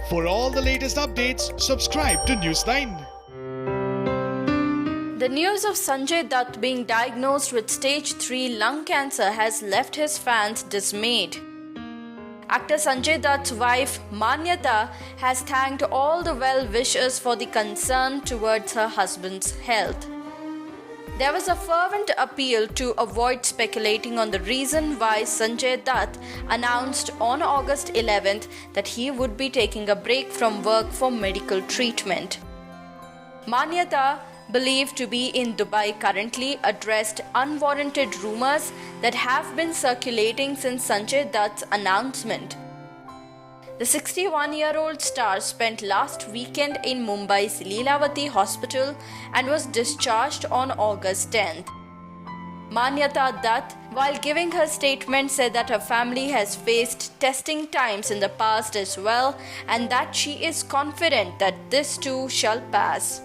For all the latest updates, subscribe to News9. The news of Sanjay Dutt being diagnosed with stage 3 lung cancer has left his fans dismayed. Actor Sanjay Dutt's wife Manyata has thanked all the well-wishers for the concern towards her husband's health. There was a fervent appeal to avoid speculating on the reason why Sanjay Dutt announced on August 11th that he would be taking a break from work for medical treatment. Manyata, believed to be in Dubai currently, addressed unwarranted rumors that have been circulating since Sanjay Dutt's announcement. The 61-year-old star spent last weekend in Mumbai's Lilavati hospital and was discharged on August 10th. Manyata Dutt, while giving her statement, said that her family has faced testing times in the past as well and that she is confident that this too shall pass.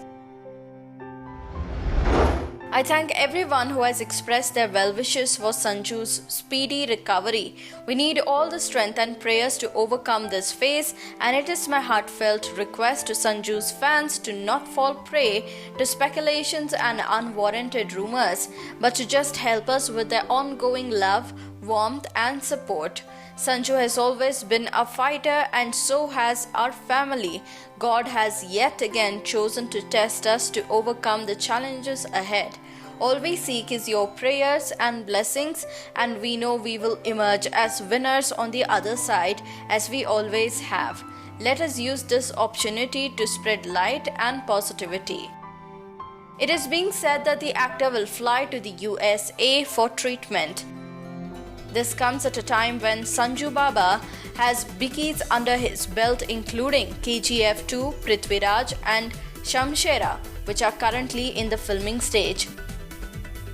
I thank everyone who has expressed their well wishes for Sanju's speedy recovery. We need all the strength and prayers to overcome this phase, and it is my heartfelt request to Sanju's fans to not fall prey to speculations and unwarranted rumors, but to just help us with their ongoing love, warmth and support. Sanju has always been a fighter and so has our family. God has yet again chosen to test us to overcome the challenges ahead. All we seek is your prayers and blessings, and we know we will emerge as winners on the other side, as we always have. Let us use this opportunity to spread light and positivity. It is being said that the actor will fly to the USA for treatment. This comes at a time when Sanju Baba has biggies under his belt, including KGF 2, Prithviraj and Shamshera, which are currently in the filming stage.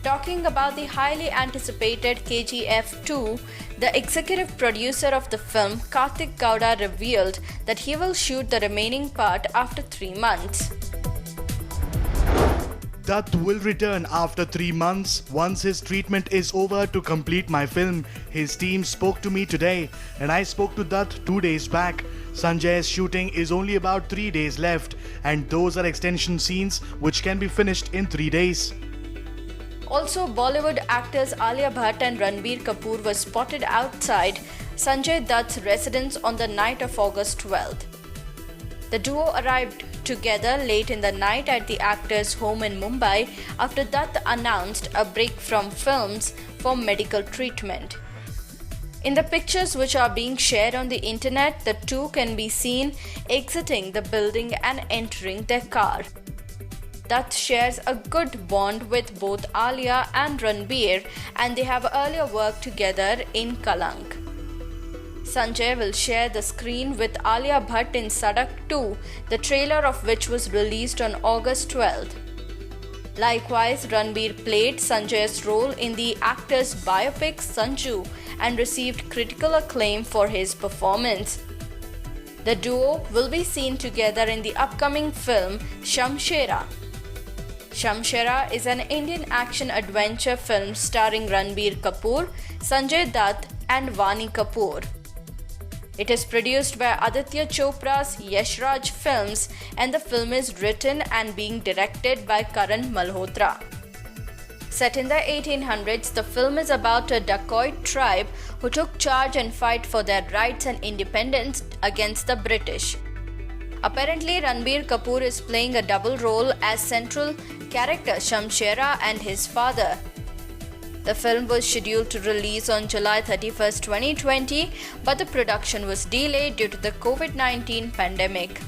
Talking about the highly anticipated KGF 2, the executive producer of the film, Karthik Gowda, revealed that he will shoot the remaining part after 3 months. Dutt will return after 3 months once his treatment is over to complete my film. His team spoke to me today and I spoke to Dutt 2 days back. Sanjay's shooting is only about 3 days left and those are extension scenes which can be finished in 3 days. Also, Bollywood actors Alia Bhatt and Ranbir Kapoor were spotted outside Sanjay Dutt's residence on the night of August 12th. The duo arrived together late in the night at the actor's home in Mumbai after Dutt announced a break from films for medical treatment. In the pictures which are being shared on the internet, the two can be seen exiting the building and entering their car. Dutt shares a good bond with both Alia and Ranbir, and they have earlier worked together in Kalank. Sanjay will share the screen with Alia Bhatt in Sadak 2, the trailer of which was released on August 12th. Likewise, Ranbir played Sanjay's role in the actor's biopic Sanju and received critical acclaim for his performance. The duo will be seen together in the upcoming film Shamshera. Shamshera is an Indian action-adventure film starring Ranbir Kapoor, Sanjay Dutt and Vaani Kapoor. It is produced by Aditya Chopra's Yash Raj Films and the film is written and being directed by Karan Malhotra. Set in the 1800s, the film is about a dacoit tribe who took charge and fight for their rights and independence against the British. Apparently, Ranbir Kapoor is playing a double role as central character Shamshera and his father. The film was scheduled to release on July 31st, 2020, but the production was delayed due to the COVID-19 pandemic.